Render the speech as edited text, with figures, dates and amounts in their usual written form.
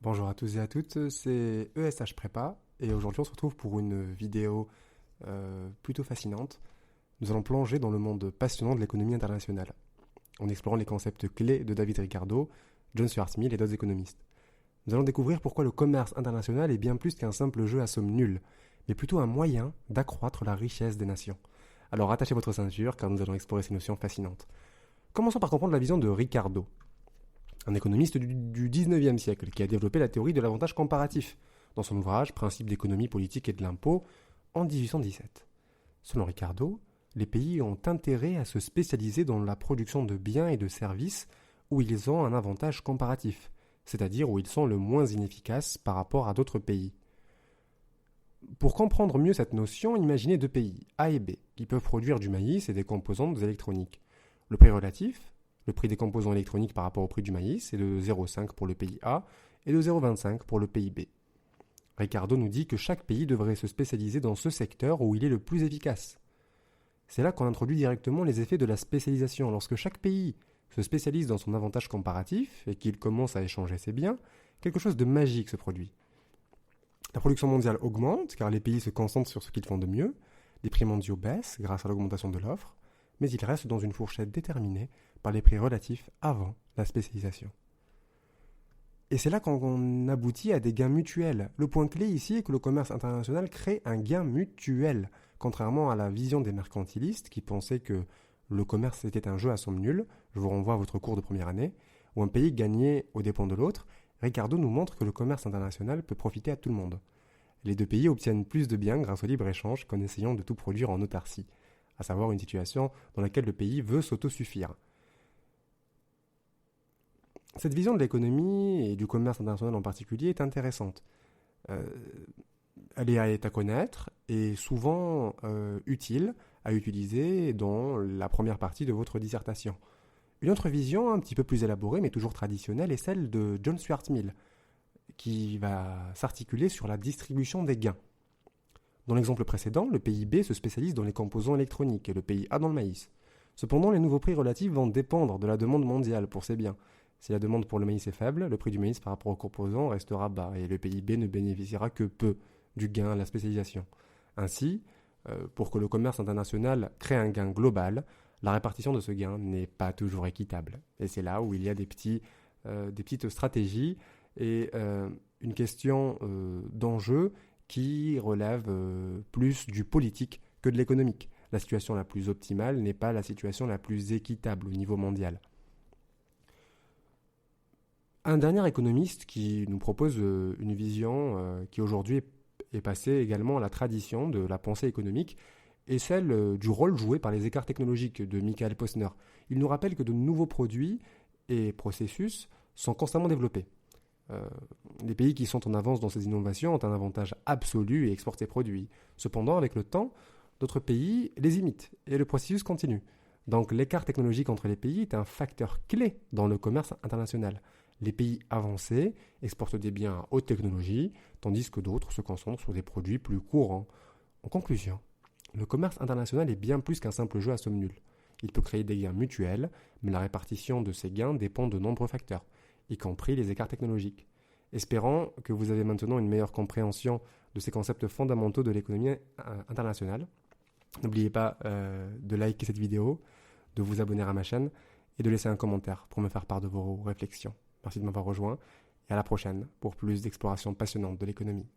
Bonjour à tous et à toutes, c'est ESH Prépa et aujourd'hui on se retrouve pour une vidéo plutôt fascinante. Nous allons plonger dans le monde passionnant de l'économie internationale en explorant les concepts clés de David Ricardo, John Stuart Mill et d'autres économistes. Nous allons découvrir pourquoi le commerce international est bien plus qu'un simple jeu à somme nulle, mais plutôt un moyen d'accroître la richesse des nations. Alors attachez votre ceinture car nous allons explorer ces notions fascinantes. Commençons par comprendre la vision de Ricardo, un économiste du 19e siècle qui a développé la théorie de l'avantage comparatif dans son ouvrage Principes d'économie politique et de l'impôt en 1817. Selon Ricardo, les pays ont intérêt à se spécialiser dans la production de biens et de services où ils ont un avantage comparatif, c'est-à-dire où ils sont le moins inefficaces par rapport à d'autres pays. Pour comprendre mieux cette notion, imaginez deux pays, A et B, qui peuvent produire du maïs et des composantes électroniques. Le prix relatif, le prix des composants électroniques par rapport au prix du maïs, est de 0,5 pour le pays A et de 0,25 pour le pays B. Ricardo nous dit que chaque pays devrait se spécialiser dans ce secteur où il est le plus efficace. C'est là qu'on introduit directement les effets de la spécialisation. Lorsque chaque pays se spécialise dans son avantage comparatif et qu'il commence à échanger ses biens, quelque chose de magique se produit. La production mondiale augmente car les pays se concentrent sur ce qu'ils font de mieux, les prix mondiaux baissent grâce à l'augmentation de l'offre, mais ils restent dans une fourchette déterminée par les prix relatifs avant la spécialisation. Et c'est là qu'on aboutit à des gains mutuels. Le point clé ici est que le commerce international crée un gain mutuel, contrairement à la vision des mercantilistes qui pensaient que le commerce était un jeu à somme nulle, je vous renvoie à votre cours de première année, où un pays gagnait aux dépens de l'autre. Ricardo nous montre que le commerce international peut profiter à tout le monde. Les deux pays obtiennent plus de biens grâce au libre-échange qu'en essayant de tout produire en autarcie, à savoir une situation dans laquelle le pays veut s'autosuffire. Cette vision de l'économie et du commerce international en particulier est intéressante. Euh, Elle est à connaître et souvent utile à utiliser dans la première partie de votre dissertation. Une autre vision, un petit peu plus élaborée mais toujours traditionnelle, est celle de John Stuart Mill, qui va s'articuler sur la distribution des gains. Dans l'exemple précédent, le pays B se spécialise dans les composants électroniques et le pays A dans le maïs. Cependant, les nouveaux prix relatifs vont dépendre de la demande mondiale pour ces biens. Si la demande pour le maïs est faible, le prix du maïs par rapport aux composants restera bas et le pays B ne bénéficiera que peu du gain à la spécialisation. Ainsi, pour que le commerce international crée un gain global, la répartition de ce gain n'est pas toujours équitable. Et c'est là où il y a des petites stratégies et une question d'enjeu qui relève plus du politique que de l'économique. La situation la plus optimale n'est pas la situation la plus équitable au niveau mondial. Un dernier économiste qui nous propose une vision qui aujourd'hui est passée également à la tradition de la pensée économique est celle du rôle joué par les écarts technologiques de Michael Posner. Il nous rappelle que de nouveaux produits et processus sont constamment développés. Les pays qui sont en avance dans ces innovations ont un avantage absolu et exportent ces produits. Cependant, avec le temps, d'autres pays les imitent et le processus continue. Donc l'écart technologique entre les pays est un facteur clé dans le commerce international. Les pays avancés exportent des biens à haute technologie, tandis que d'autres se concentrent sur des produits plus courants. En conclusion, le commerce international est bien plus qu'un simple jeu à somme nulle. Il peut créer des gains mutuels, mais la répartition de ces gains dépend de nombreux facteurs, y compris les écarts technologiques. Espérant que vous avez maintenant une meilleure compréhension de ces concepts fondamentaux de l'économie internationale. N'oubliez pas de liker cette vidéo, de vous abonner à ma chaîne et de laisser un commentaire pour me faire part de vos réflexions. Merci de m'avoir rejoint et à la prochaine pour plus d'exploration passionnante de l'économie.